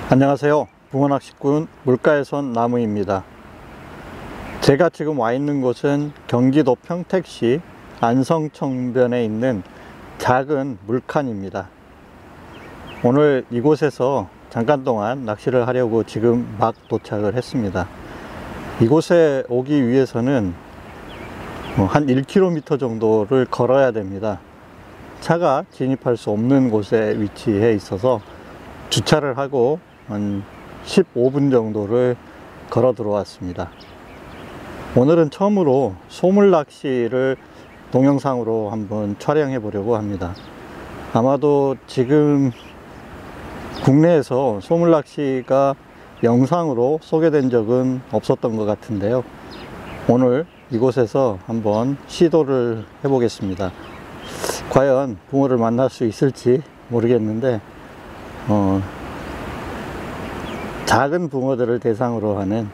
안녕하세요. 붕어낚시꾼 물가에선 나무입니다. 제가 지금 와 있는 곳은 경기도 평택시 안성청변에 있는 작은 물칸입니다. 오늘 이곳에서 잠깐 동안 낚시를 하려고 지금 막 도착을 했습니다. 이곳에 오기 위해서는 한 1km 정도를 걸어야 됩니다. 차가 진입할 수 없는 곳에 위치해 있어서 주차를 하고 한 15분 정도를 걸어 들어왔습니다. 오늘은 처음으로 소물 낚시를 동영상으로 한번 촬영해 보려고 합니다. 아마도 지금 국내에서 소물 낚시가 영상으로 소개된 적은 없었던 것 같은데요. 오늘 이곳에서 한번 시도를 해 보겠습니다. 과연 붕어를 만날 수 있을지 모르겠는데 작은 붕어들을 대상으로 하는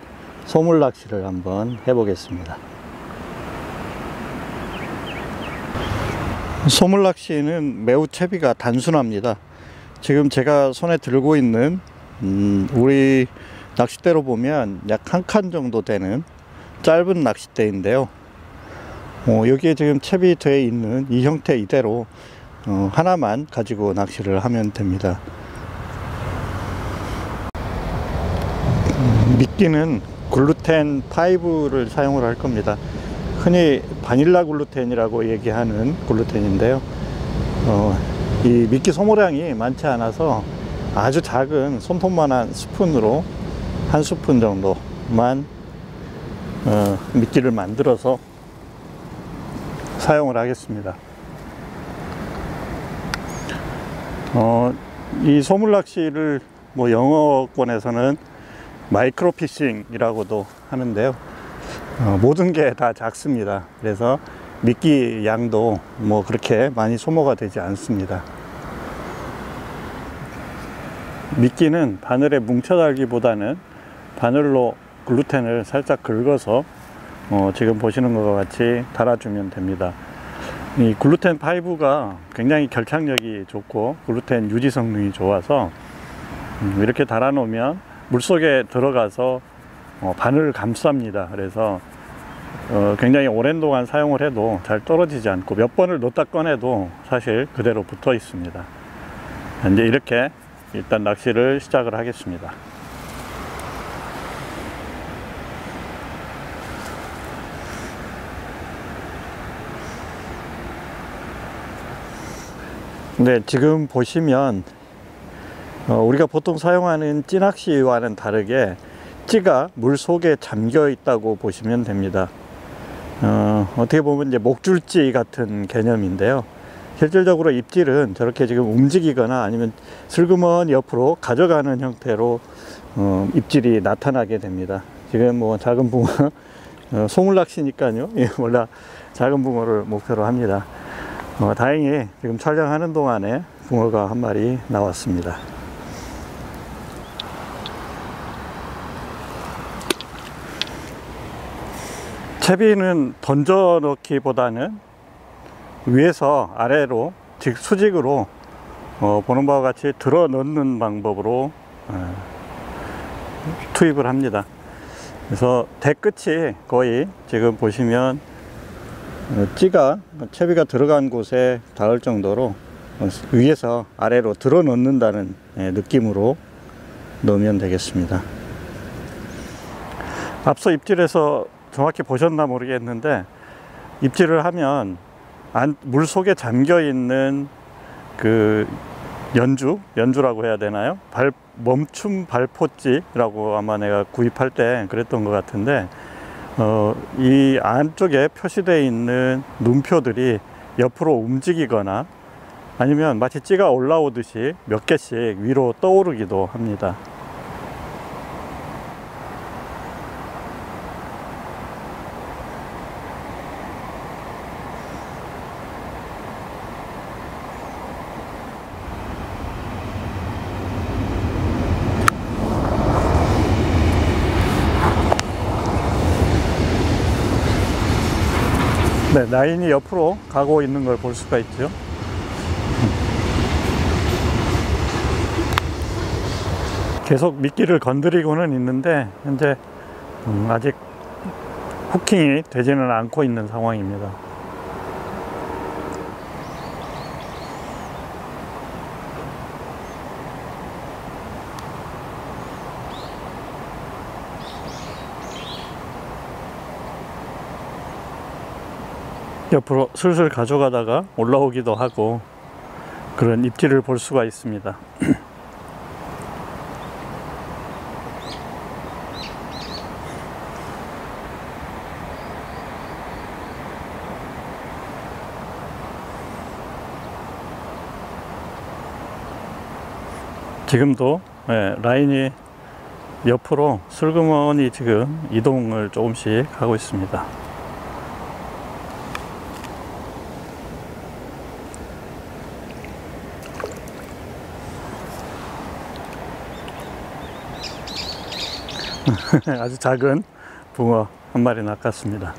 소물 낚시를 한번 해보겠습니다. 소물 낚시는 매우 채비가 단순합니다. 지금 제가 손에 들고 있는 우리 낚싯대로 보면 약 1칸 정도 되는 짧은 낚싯대인데요. 여기에 지금 채비되어 있는 이 형태 이대로 하나만 가지고 낚시를 하면 됩니다. 미끼는 글루텐 5를 사용을 할 겁니다. 흔히 바닐라 글루텐이라고 얘기하는 글루텐인데요. 이 미끼 소모량이 많지 않아서 아주 작은 손톱만한 스푼으로 한 스푼 정도만 미끼를 만들어서 사용을 하겠습니다. 이 소물 낚시를 영어권에서는 마이크로피싱이라고도 하는데요. 모든 게 다 작습니다. 그래서 미끼 양도 그렇게 많이 소모가 되지 않습니다. 미끼는 바늘에 뭉쳐 달기보다는 바늘로 글루텐을 살짝 긁어서 지금 보시는 것과 같이 달아주면 됩니다. 이 글루텐 5가 굉장히 결착력이 좋고 글루텐 유지 성능이 좋아서 이렇게 달아 놓으면 물속에 들어가서 바늘을 감쌉니다. 그래서 굉장히 오랜 동안 사용을 해도 잘 떨어지지 않고 몇 번을 넣었다 꺼내도 사실 그대로 붙어 있습니다. 이제 이렇게 일단 낚시를 시작을 하겠습니다. 네, 지금 보시면 우리가 보통 사용하는 찌낚시와는 다르게 찌가 물 속에 잠겨 있다고 보시면 됩니다. 어떻게 보면 이제 목줄찌 같은 개념인데요. 실질적으로 입질은 저렇게 지금 움직이거나 아니면 슬그머니 옆으로 가져가는 형태로 입질이 나타나게 됩니다. 지금 작은 붕어 소물 낚시니까요. 원래 작은 붕어를 목표로 합니다. 다행히 지금 촬영하는 동안에 붕어가 한 마리 나왔습니다. 채비는 던져 넣기보다는 위에서 아래로 수직으로 보는 바와 같이 들어 넣는 방법으로 투입을 합니다. 그래서 대 끝이 거의 지금 보시면 찌가 채비가 들어간 곳에 닿을 정도로 위에서 아래로 들어 넣는다는 느낌으로 넣으면 되겠습니다. 앞서 입질에서 정확히 보셨나 모르겠는데 입질을 하면 물 속에 잠겨 있는 그 연주라고 해야 되나요? 멈춤 발포찌라고 아마 내가 구입할 때 그랬던 것 같은데 이 안쪽에 표시되어 있는 눈표들이 옆으로 움직이거나 아니면 마치 찌가 올라오듯이 몇 개씩 위로 떠오르기도 합니다. 네, 라인이 옆으로 가고 있는 걸 볼 수가 있죠. 계속 미끼를 건드리고는 있는데 현재 아직 후킹이 되지는 않고 있는 상황입니다. 옆으로 슬슬 가져가다가 올라오기도 하고 그런 입질을 볼 수가 있습니다. 지금도 라인이 옆으로 슬그머니 지금 이동을 조금씩 하고 있습니다. 아주 작은 붕어 한 마리 낚았습니다.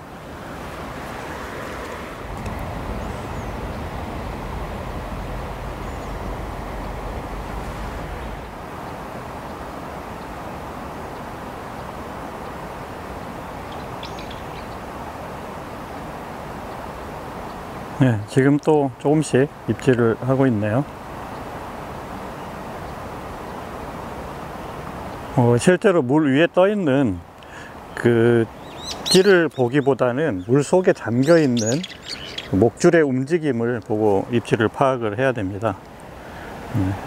네, 지금 또 조금씩 입질을 하고 있네요. 실제로 물 위에 떠 있는 그 찌를 보기보다는 물 속에 잠겨 있는 목줄의 움직임을 보고 입질을 파악을 해야 됩니다.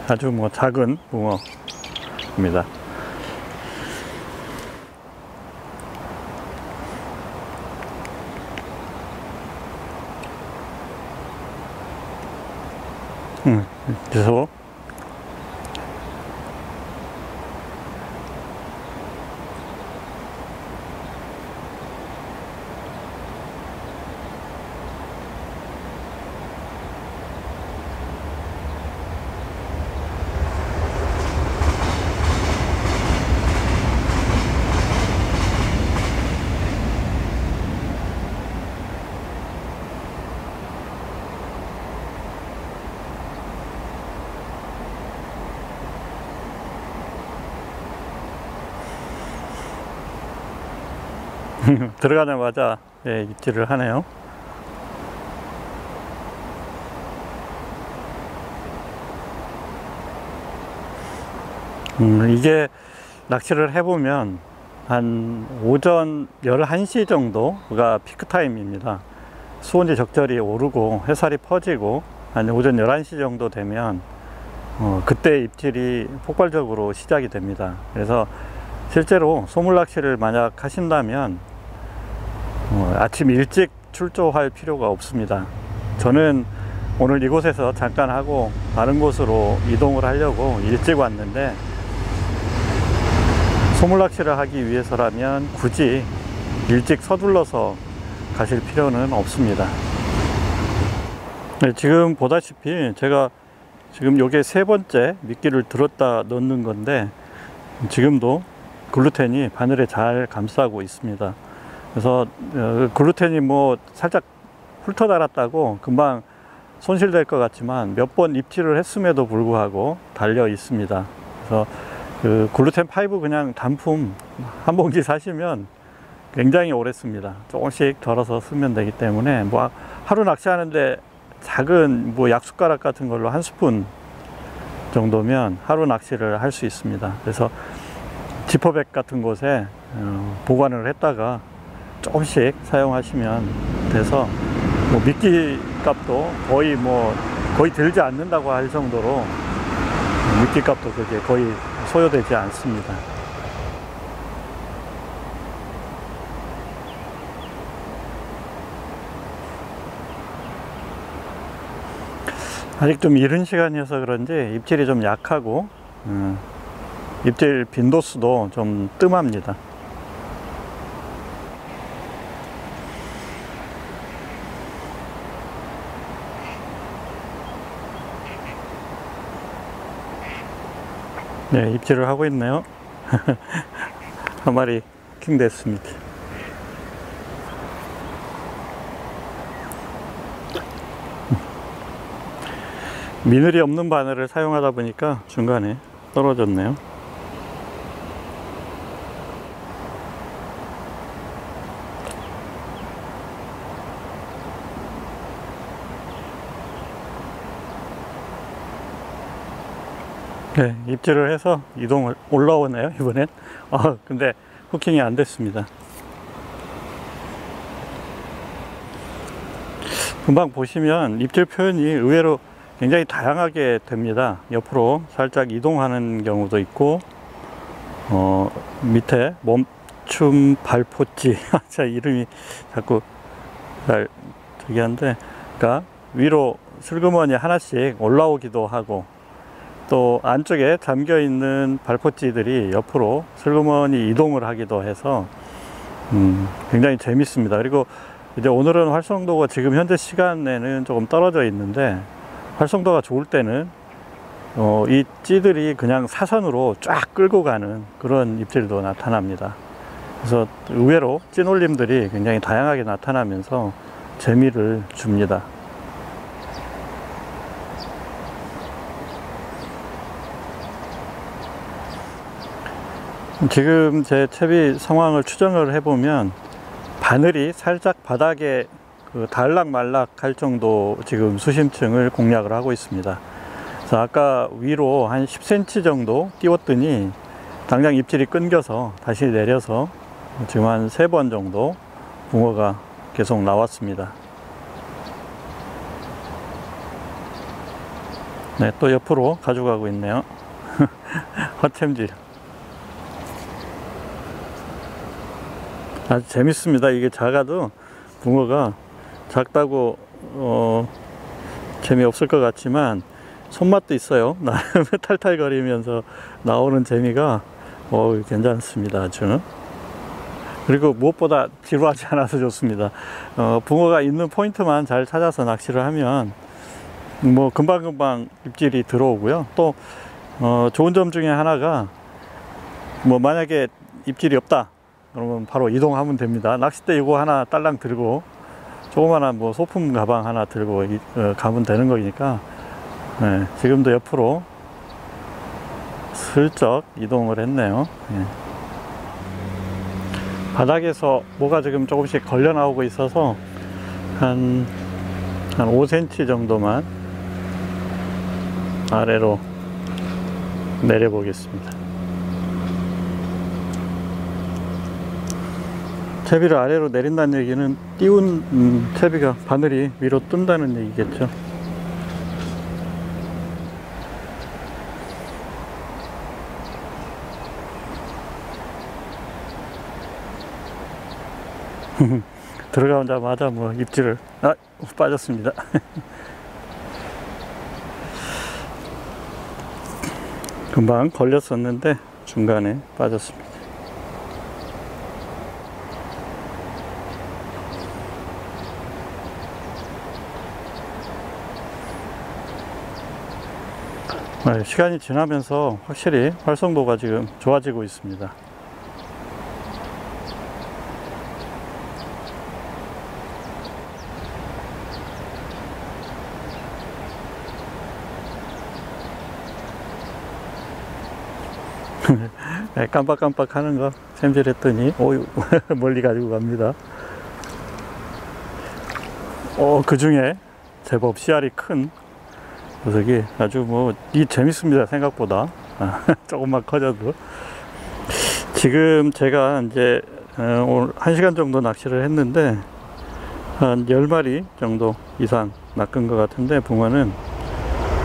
아주 작은 붕어입니다. 그래서 들어가자마자 입질을 하네요. 이게 낚시를 해보면 한 오전 11시 정도가 피크 타임입니다. 수온이 적절히 오르고 해살이 퍼지고 한 오전 11시 정도 되면 그때 입질이 폭발적으로 시작이 됩니다. 그래서 실제로 소물낚시를 만약 하신다면 아침 일찍 출조할 필요가 없습니다. 저는 오늘 이곳에서 잠깐 하고 다른 곳으로 이동을 하려고 일찍 왔는데 소물낚시를 하기 위해서라면 굳이 일찍 서둘러서 가실 필요는 없습니다. 네, 지금 보다시피 제가 지금 요게 세 번째 미끼를 들었다 넣는 건데 지금도 글루텐이 바늘에 잘 감싸고 있습니다. 그래서 글루텐이 살짝 훑어 달았다고 금방 손실될 것 같지만 몇 번 입질을 했음에도 불구하고 달려 있습니다. 그래서 그 글루텐 파이브 그냥 단품 한 봉지 사시면 굉장히 오래 씁니다. 조금씩 덜어서 쓰면 되기 때문에 하루 낚시하는데 작은 약숟가락 같은 걸로 한 스푼 정도면 하루 낚시를 할 수 있습니다. 그래서 지퍼백 같은 곳에 보관을 했다가 조금씩 사용하시면 돼서 미끼 값도 거의 들지 않는다고 할 정도로 미끼 값도 그게 거의 소요되지 않습니다. 아직 좀 이른 시간이어서 그런지 입질이 좀 약하고 입질 빈도수도 좀 뜸합니다. 네, 입질을 하고 있네요. 한 마리 킹 됐습니다. 미늘이 없는 바늘을 사용하다 보니까 중간에 떨어졌네요. 네, 입질을 해서 이동을 올라오네요 이번엔. 근데 후킹이 안 됐습니다. 금방 보시면 입질 표현이 의외로 굉장히 다양하게 됩니다. 옆으로 살짝 이동하는 경우도 있고, 밑에 멈춤 발포찌 자 이름이 자꾸 잘 특이한데, 그러니까 위로 슬그머니 하나씩 올라오기도 하고, 또 안쪽에 잠겨 있는 발포찌들이 옆으로 슬그머니 이동을 하기도 해서 굉장히 재밌습니다. 그리고 이제 오늘은 활성도가 지금 현재 시간에는 조금 떨어져 있는데, 활성도가 좋을 때는 이 찌들이 그냥 사선으로 쫙 끌고 가는 그런 입질도 나타납니다. 그래서 의외로 찌놀림들이 굉장히 다양하게 나타나면서 재미를 줍니다. 지금 제 채비 상황을 추정을 해보면 바늘이 살짝 바닥에 달락말락 할 정도 지금 수심층을 공략을 하고 있습니다. 그래서 아까 위로 한 10cm 정도 띄웠더니 당장 입질이 끊겨서 다시 내려서 지금 한 3번 정도 붕어가 계속 나왔습니다. 네, 또 옆으로 가져가고 있네요. 헛챔질. 아주 재밌습니다. 이게 작아도 붕어가 작다고 재미없을 것 같지만 손맛도 있어요. 나름 탈탈거리면서 나오는 재미가 괜찮습니다. 아주. 그리고 무엇보다 지루하지 않아서 좋습니다. 붕어가 있는 포인트만 잘 찾아서 낚시를 하면 뭐 금방금방 입질이 들어오고요. 또 좋은 점 중에 하나가, 뭐 만약에 입질이 없다 그러면 바로 이동하면 됩니다. 낚싯대 이거 하나 딸랑 들고 조그마한 뭐 소품 가방 하나 들고 가면 되는 거니까. 네, 지금도 옆으로 슬쩍 이동을 했네요. 네. 바닥에서 뭐가 지금 조금씩 걸려 나오고 있어서 한 5cm 정도만 아래로 내려 보겠습니다. 채비를 아래로 내린다는 얘기는 띄운 채비가 바늘이 위로 뜬다는 얘기겠죠. 들어가자마자 뭐 입질을 빠졌습니다. 금방 걸렸었는데 중간에 빠졌습니다. 시간이 지나면서 확실히 활성도가 지금 좋아지고 있습니다. 네, 깜빡깜빡 하는 거 챔질했더니 멀리 가지고 갑니다. 그 중에 제법 씨알이 큰 녀석이 아주 재밌습니다. 생각보다. 조금만 커져도. 지금 제가 이제 오늘 1시간 정도 낚시를 했는데 한 10마리 정도 이상 낚은 것 같은데, 붕어는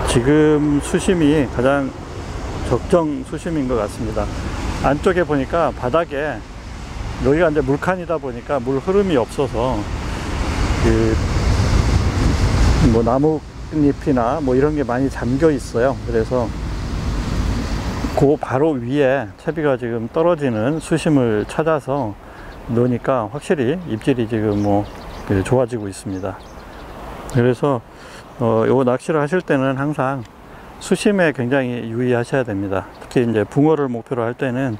지금 수심이 가장 적정 수심인 것 같습니다. 안쪽에 보니까 바닥에, 여기가 이제 물칸이다 보니까 물 흐름이 없어서 나뭇잎이나 이런 게 많이 잠겨 있어요. 그래서 그 바로 위에 채비가 지금 떨어지는 수심을 찾아서 넣으니까 확실히 입질이 지금 좋아지고 있습니다. 그래서 요 낚시를 하실 때는 항상 수심에 굉장히 유의하셔야 됩니다. 특히 이제 붕어를 목표로 할 때는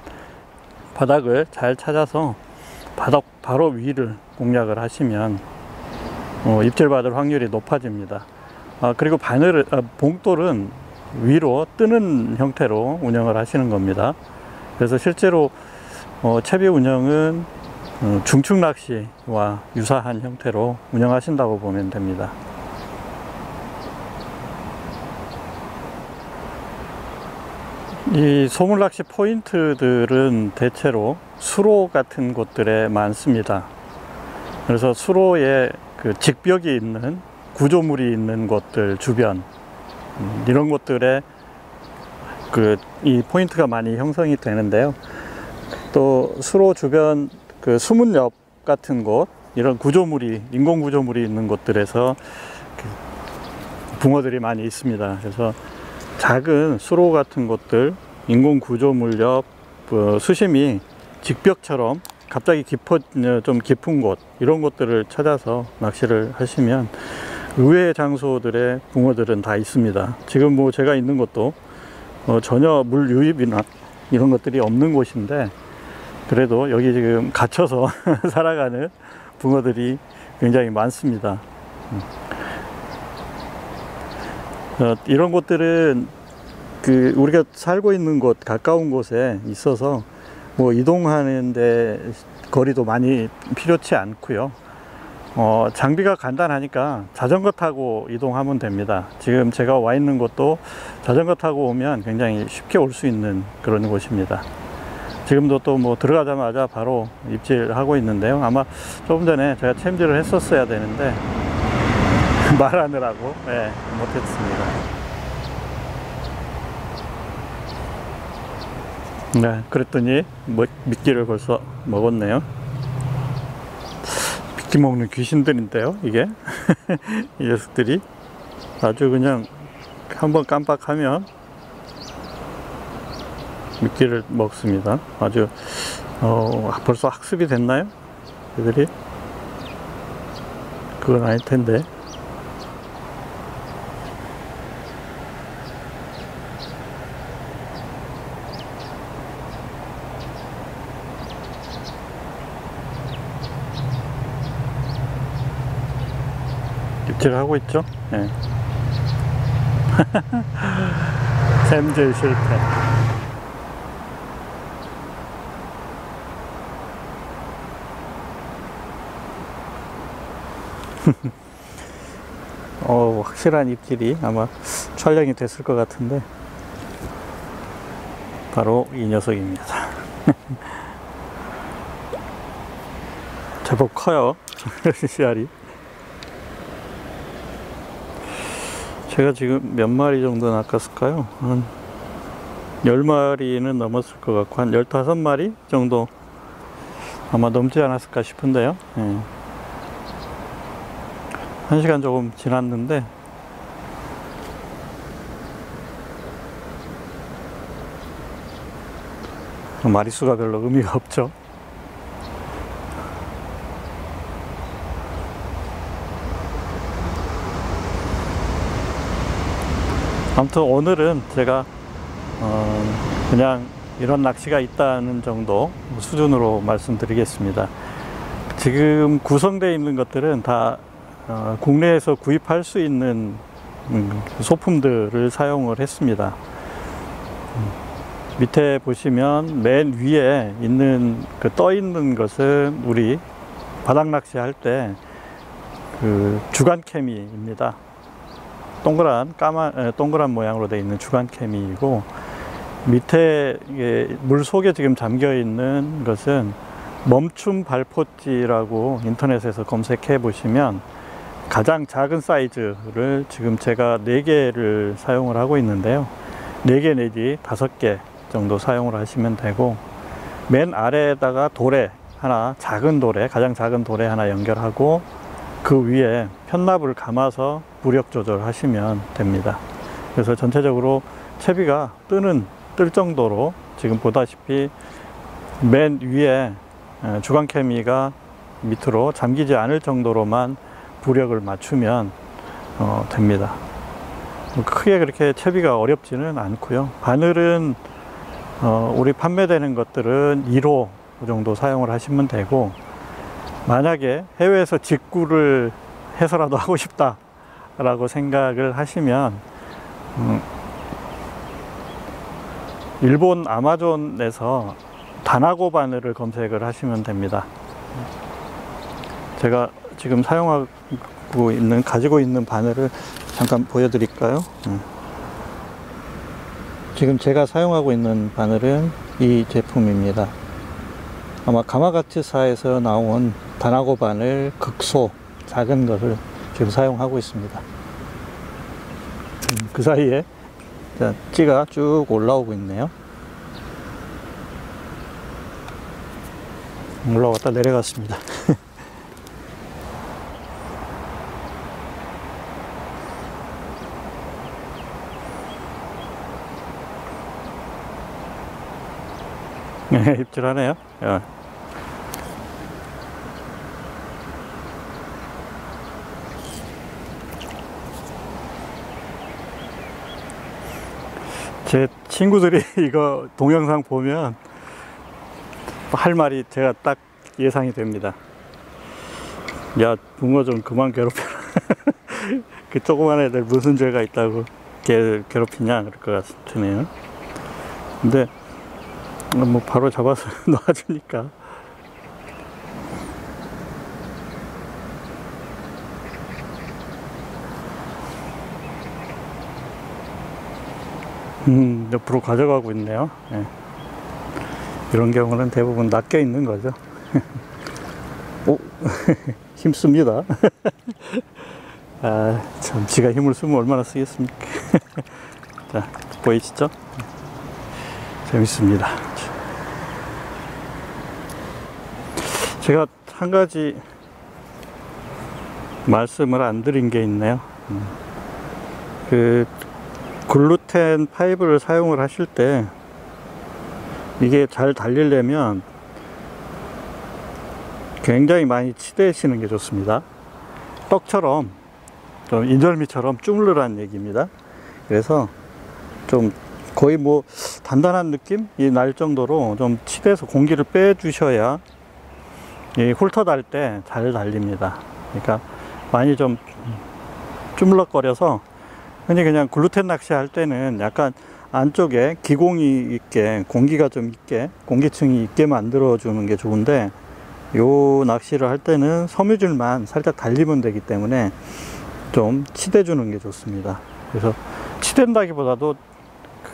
바닥을 잘 찾아서 바닥 바로 위를 공략을 하시면 입질 받을 확률이 높아집니다. 그리고 봉돌은 위로 뜨는 형태로 운영을 하시는 겁니다. 그래서 실제로 채비 운영은 중축 낚시와 유사한 형태로 운영하신다고 보면 됩니다. 이 소물낚시 포인트들은 대체로 수로 같은 곳들에 많습니다. 그래서 수로에 그 직벽이 있는 구조물이 있는 곳들 주변, 이런 곳들에 이 포인트가 많이 형성이 되는데요. 또 수로 주변 그 수문옆 같은 곳, 이런 구조물이, 인공 구조물이 있는 곳들에서 붕어들이 많이 있습니다. 그래서 작은 수로 같은 곳들, 인공 구조물 옆 수심이 직벽처럼 갑자기 좀 깊은 곳, 이런 곳들을 찾아서 낚시를 하시면 의외의 장소들의 붕어들은 다 있습니다. 지금 뭐 제가 있는 곳도 전혀 물 유입이나 이런 것들이 없는 곳인데, 그래도 여기 지금 갇혀서 살아가는 붕어들이 굉장히 많습니다. 이런 곳들은 우리가 살고 있는 곳, 가까운 곳에 있어서 뭐 이동하는데 거리도 많이 필요치 않고요. 장비가 간단하니까 자전거 타고 이동하면 됩니다. 지금 제가 와 있는 곳도 자전거 타고 오면 굉장히 쉽게 올 수 있는 그런 곳입니다. 지금도 또 뭐 들어가자마자 바로 입질하고 있는데요. 아마 조금 전에 제가 챔질을 했었어야 되는데 말하느라고 못했습니다. 네, 그랬더니 미끼를 벌써 먹었네요. 미끼 먹는 귀신들인데요, 이게. 이 녀석들이 아주 그냥 한번 깜빡하면 미끼를 먹습니다. 아주 벌써 학습이 됐나요? 애들이? 그건 아닐 텐데. 입질을 하고 있죠? 네. 샘질 실패. 확실한 입질이 아마 촬영이 됐을 것 같은데 바로 이 녀석입니다. 제법 커요. 씨알이. 제가 지금 몇 마리 정도 낚았을까요? 한 10마리는 넘었을 것 같고 한 15마리 정도 아마 넘지 않았을까 싶은데요. 1시간 조금 지났는데 마리수가 별로 의미가 없죠. 아무튼 오늘은 제가 그냥 이런 낚시가 있다는 정도 수준으로 말씀드리겠습니다. 지금 구성되어 있는 것들은 다 국내에서 구입할 수 있는 소품들을 사용을 했습니다. 밑에 보시면 맨 위에 있는 떠 있는 것은 우리 바닥 낚시 할 때 주간케미입니다. 동그란 모양으로 되어 있는 주간케미이고, 밑에 물 속에 지금 잠겨 있는 것은 멈춤 발포찌라고 인터넷에서 검색해 보시면 가장 작은 사이즈를 지금 제가 4개를 사용을 하고 있는데요. 4개 내지 5개 정도 사용을 하시면 되고, 맨 아래에다가 도래 하나, 가장 작은 도래 하나 연결하고 그 위에 편납을 감아서 부력 조절하시면 됩니다. 그래서 전체적으로 채비가 뜰 정도로 지금 보다시피 맨 위에 주간케미가 밑으로 잠기지 않을 정도로만 부력을 맞추면 됩니다. 크게 그렇게 채비가 어렵지는 않고요. 바늘은 우리 판매되는 것들은 1호 정도 사용을 하시면 되고, 만약에 해외에서 직구를 해서라도 하고 싶다 라고 생각을 하시면 일본 아마존에서 다나고 바늘을 검색을 하시면 됩니다. 제가 지금 가지고 있는 바늘을 잠깐 보여드릴까요? 지금 제가 사용하고 있는 바늘은 이 제품입니다. 아마 가마가츠사에서 나온 다나고 바늘 극소 작은 것을 지금 사용하고 있습니다. 그 사이에 찌가 쭉 올라오고 있네요. 올라왔다 내려갔습니다. 입질하네요. 제 친구들이 이거 동영상 보면 할 말이 제가 딱 예상이 됩니다. 야, 붕어 좀 그만 괴롭혀라. 그 조그만 애들 무슨 죄가 있다고 걔 괴롭히냐 그럴 것 같으네요. 근데 뭐 바로 잡아서 놔주니까 옆으로 가져가고 있네요. 네. 이런 경우는 대부분 낚여 있는 거죠. 오, 힘씁니다. 아, 참, 지가 힘을 쓰면 얼마나 쓰겠습니까? 자, 보이시죠? 재밌습니다. 제가 한 가지 말씀을 안 드린 게 있네요. 그 글루텐 파이브를 사용을 하실 때 이게 잘 달리려면 굉장히 많이 치대시는 게 좋습니다. 떡처럼 좀 인절미처럼 주물르라는 얘기입니다. 그래서 좀 거의 뭐 단단한 느낌이 날 정도로 좀 치대서 공기를 빼 주셔야 이 홀터 달 때 잘 달립니다. 그러니까 많이 좀 주물럭거려서 흔히 그냥 글루텐 낚시 할 때는 약간 안쪽에 기공이 있게 공기가 좀 있게 공기층이 있게 만들어 주는 게 좋은데, 요 낚시를 할 때는 섬유줄만 살짝 달리면 되기 때문에 좀 치대 주는 게 좋습니다. 그래서 치댄다기보다도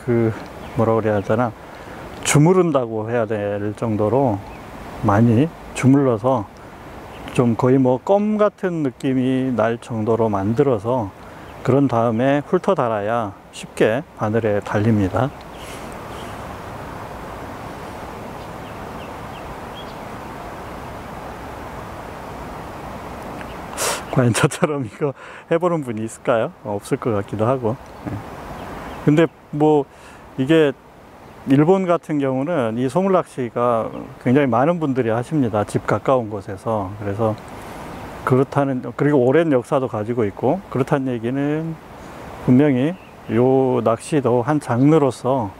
그 뭐라 그래야 하잖아, 주무른다고 해야 될 정도로 많이 주물러서 좀 거의 뭐 껌 같은 느낌이 날 정도로 만들어서 그런 다음에 훑어 달아야 쉽게 바늘에 달립니다. 과연 저처럼 이거 해보는 분이 있을까요? 없을 것 같기도 하고. 근데 뭐 이게 일본 같은 경우는 이 소물낚시가 굉장히 많은 분들이 하십니다. 집 가까운 곳에서. 그래서 그렇다는, 그리고 오랜 역사도 가지고 있고, 그렇다는 얘기는 분명히 요 낚시도 한 장르로서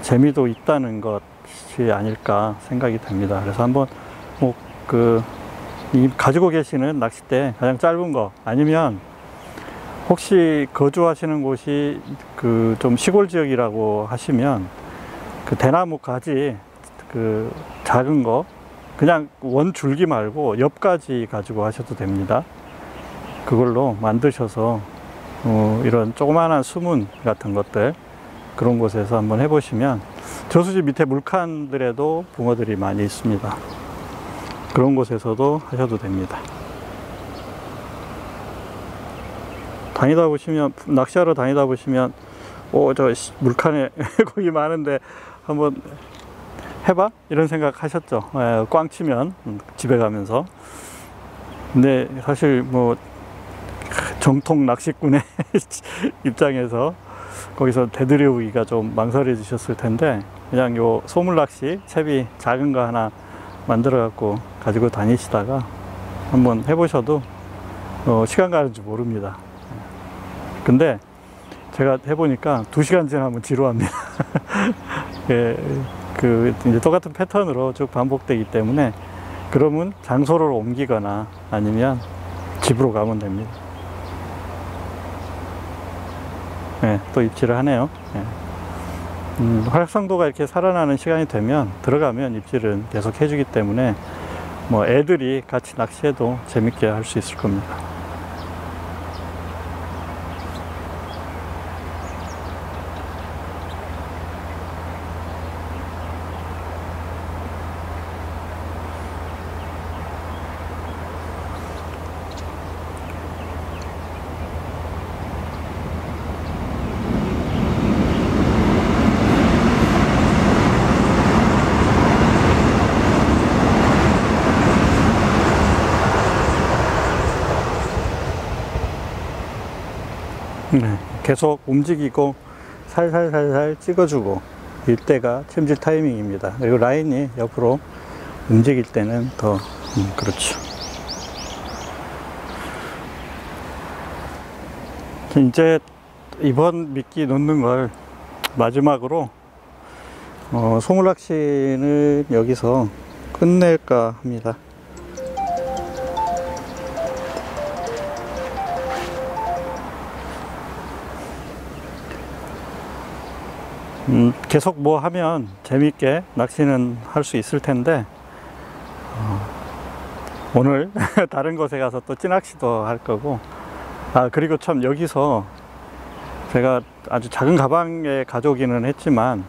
재미도 있다는 것이 아닐까 생각이 됩니다. 그래서 한번 뭐 이 가지고 계시는 낚싯대 가장 짧은 거, 아니면 혹시 거주하시는 곳이 그 좀 시골 지역이라고 하시면 그 대나무 가지 그 작은 거 그냥 원 줄기 말고 옆가지 가지고 하셔도 됩니다. 그걸로 만드셔서 이런 조그마한 수문 같은 것들, 그런 곳에서 한번 해보시면, 저수지 밑에 물칸들에도 붕어들이 많이 있습니다. 그런 곳에서도 하셔도 됩니다. 다니다 보시면, 낚시하러 다니다 보시면 저 물칸에 고기 많은데 한번 해봐? 이런 생각 하셨죠? 꽝 치면 집에 가면서. 근데 사실 뭐 정통 낚시꾼의 입장에서 거기서 되들여오기가 좀 망설여지셨을 텐데, 그냥 요 소물낚시 채비 작은 거 하나 만들어 갖고 가지고 다니시다가 한번 해보셔도 시간 가는 줄 모릅니다. 근데 제가 해보니까 2시간 지나면 지루합니다. 예, 이제 똑같은 패턴으로 쭉 반복되기 때문에, 그러면 장소를 옮기거나 아니면 집으로 가면 됩니다. 네, 또 입질을 하네요. 네. 활성도가 이렇게 살아나는 시간이 되면, 들어가면 입질은 계속 해주기 때문에 뭐 애들이 같이 낚시해도 재밌게 할 수 있을 겁니다. 네, 계속 움직이고 살살살살 찍어주고 이때가 챔질 타이밍입니다. 그리고 라인이 옆으로 움직일 때는 더 그렇죠. 이제 이번 미끼 놓는 걸 마지막으로 소물낚시는 여기서 끝낼까 합니다. 계속 뭐 하면 재밌게 낚시는 할 수 있을 텐데 오늘 다른 곳에 가서 또 찌낚시도 할 거고, 그리고 참 여기서 제가 아주 작은 가방에 가져오기는 했지만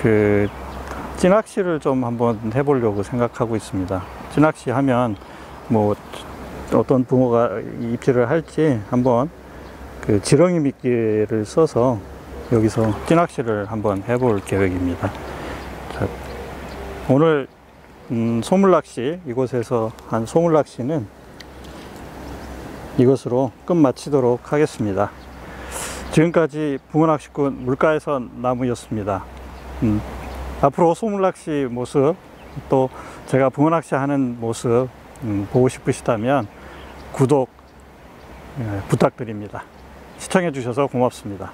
그 찌낚시를 좀 한번 해보려고 생각하고 있습니다. 찌낚시 하면 뭐 어떤 붕어가 입질을 할지 한번 그 지렁이 미끼를 써서 여기서 찌낚시를 한번 해볼 계획입니다. 자, 오늘 소물낚시, 이곳에서 한 소물낚시는 이것으로 끝마치도록 하겠습니다. 지금까지 붕어낚시꾼 물가에서 나무였습니다. 앞으로 소물낚시 모습, 또 제가 붕어낚시 하는 모습 보고 싶으시다면 구독 부탁드립니다. 시청해 주셔서 고맙습니다.